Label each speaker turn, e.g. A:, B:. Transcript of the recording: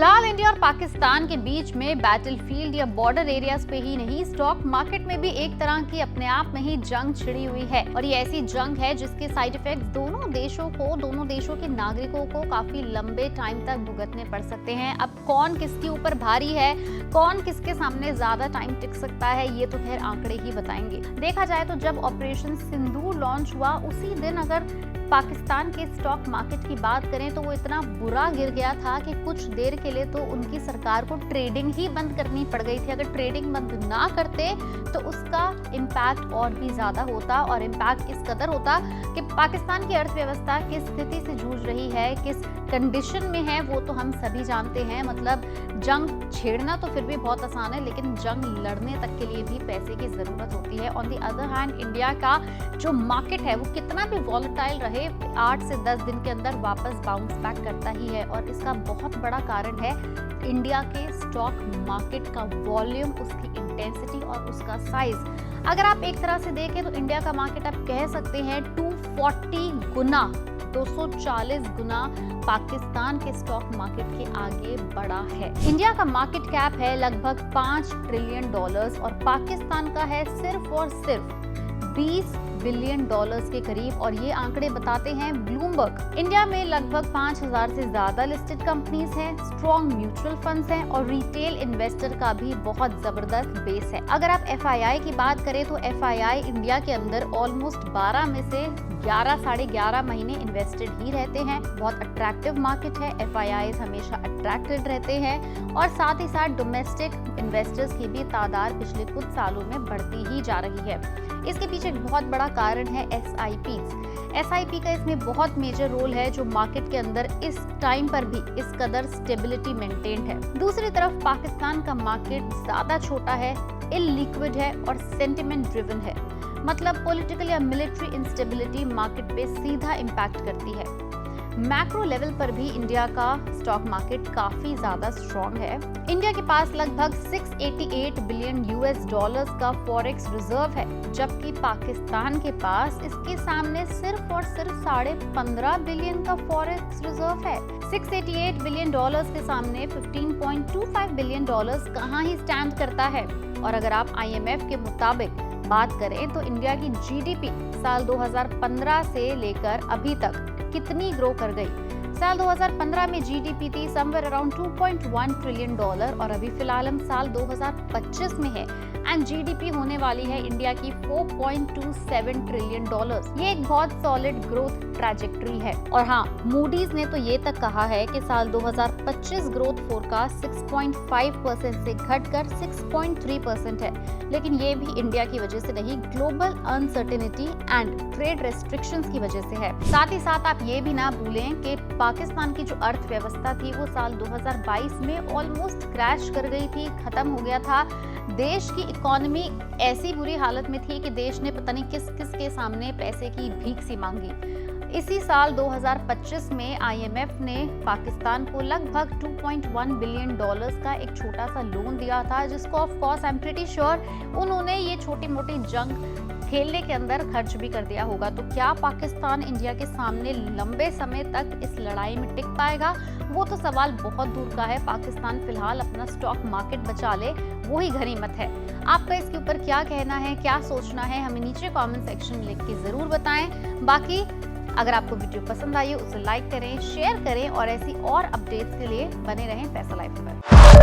A: फिलहाल इंडिया और पाकिस्तान के बीच में बैटलफील्ड या बॉर्डर एरियाज पे ही नहीं, स्टॉक मार्केट में भी एक तरह की अपने आप में ही जंग छिड़ी हुई है। और ये ऐसी जंग है जिसके साइड इफेक्ट दोनों देशों के नागरिकों को काफी लंबे टाइम तक भुगतने पड़ सकते हैं। अब कौन किसके ऊपर भारी है, कौन किसके सामने ज्यादा टाइम टिक सकता है, ये तो खैर आंकड़े ही बताएंगे। देखा जाए तो जब ऑपरेशन सिंदूर लॉन्च हुआ उसी दिन अगर पाकिस्तान के स्टॉक मार्केट की बात करें तो वो इतना बुरा गिर गया था कि कुछ देर के लिए तो उनकी सरकार को ट्रेडिंग ही बंद करनी पड़ गई थी। अगर ट्रेडिंग बंद ना करते तो उसका इम्पैक्ट और भी ज्यादा होता, और इम्पैक्ट इस कदर होता कि पाकिस्तान की अर्थव्यवस्था किस स्थिति से जूझ रही है, किस कंडीशन में है, वो तो हम सभी जानते हैं। मतलब जंग छेड़ना तो फिर भी बहुत आसान है, लेकिन जंग लड़ने तक के लिए भी पैसे की जरूरत होती है। On the other hand India का जो मार्केट है वो कितना भी वॉलेटाइल रहे, 8 से 10 दिन के अंदर वापस बाउंस बैक करता ही है। और इसका बहुत बड़ा कारण है इंडिया के स्टॉक मार्केट का वॉल्यूम, उसकी इंटेंसिटी और उसका साइज। अगर आप एक तरह से देखें तो इंडिया का मार्केट आप कह सकते हैं 240 गुना 240 गुना पाकिस्तान के स्टॉक मार्केट के आगे बढ़ा है। इंडिया का मार्केट कैप है लगभग $5 ट्रिलियन और पाकिस्तान का है सिर्फ और सिर्फ $20 बिलियन के करीब। और ये आंकड़े बताते हैं ब्लूमबर्ग। इंडिया में लगभग 5000 से ज्यादा लिस्टेड कंपनीज हैं, स्ट्रॉन्ग म्यूचुअल फंड्स हैं और रिटेल इन्वेस्टर का भी बहुत जबरदस्त बेस है। अगर आप FII की बात करें तो FII इंडिया के अंदर ऑलमोस्ट 12 में से 11 साढ़े 11 महीने इन्वेस्टेड ही रहते हैं। बहुत अट्रैक्टिव मार्केट है, FIIs हमेशा अट्रैक्टेड रहते हैं और साथ ही साथ डोमेस्टिक इन्वेस्टर्स की भी तादाद पिछले कुछ सालों में बढ़ती ही जा रही है। इसके पीछे एक बहुत बड़ा कारण है SIP का इसमें बहुत मेजर रोल है, जो मार्केट के अंदर इस टाइम पर भी इस कदर स्टेबिलिटी मेंटेन्ड है। दूसरी तरफ पाकिस्तान का मार्केट ज्यादा छोटा है, इललिक्विड है और सेंटिमेंट ड्रिवन है। मतलब पॉलिटिकल या मिलिट्री इंस्टेबिलिटी मार्केट पे सीधा इम्पैक्ट करती है। मैक्रो लेवल पर भी इंडिया का स्टॉक मार्केट काफी ज्यादा स्ट्रॉन्ग है। इंडिया के पास लगभग $688 बिलियन का फॉरेक्स रिजर्व है, जबकि पाकिस्तान के पास इसके सामने सिर्फ और सिर्फ $15.5 बिलियन का फॉरेक्स रिजर्व है। $688 बिलियन के सामने $15.25 बिलियन कहाँ ही स्टैंड करता है। और अगर आप IMF के मुताबिक बात करें तो इंडिया की GDP साल 2015 से लेकर अभी तक कितनी ग्रो कर गई। साल 2015 में GDP थी समवेयर अराउंड $2.1 ट्रिलियन और अभी फिलहाल हम साल 2025 में है एंड GDP होने वाली है इंडिया की $4.27 ट्रिलियन। ये एक बहुत सॉलिड ग्रोथ ट्रैजेक्टरी है। और हाँ, मूडीज ने तो ये तक कहा है कि साल 2025 ग्रोथ फोरकास्ट 6.5% से घटकर 6.3% है, लेकिन ये भी इंडिया की वजह से नहीं, global uncertainty and trade restrictions की वजह से है। साथ ही साथ आप ये भी ना भूलें कि पाकिस्तान की जो अर्थव्यवस्था थी वो साल 2022 में ऑलमोस्ट क्रैश कर गई थी, खत्म हो गया था। देश की इकोनॉमी ऐसी बुरी हालत में थी कि देश ने पता नहीं किस किस के सामने पैसे की भीख सी मांगी। इसी साल 2025 में IMF ने पाकिस्तान को लगभग $2.1 बिलियन का एक छोटा सा लोन दिया था, जिसको of course I am pretty sure उन्होंने ये छोटी मोटी जंग खेलने के अंदर खर्च भी कर दिया होगा। तो क्या पाकिस्तान इंडिया के सामने लंबे समय तक इस लड़ाई में टिक पाएगा, वो तो सवाल बहुत दूर का है। पाकिस्तान फिलहाल अपना स्टॉक मार्केट बचा ले, वो ही गनीमत है। आपका इसके ऊपर क्या कहना है, क्या सोचना है, हमें नीचे कमेंट सेक्शन में लिख के जरूर बताएं। बाकी अगर आपको वीडियो पसंद आई हो उसे लाइक करें, शेयर करें और ऐसी और अपडेट्स के लिए बने रहें पैसा लाइफ पर।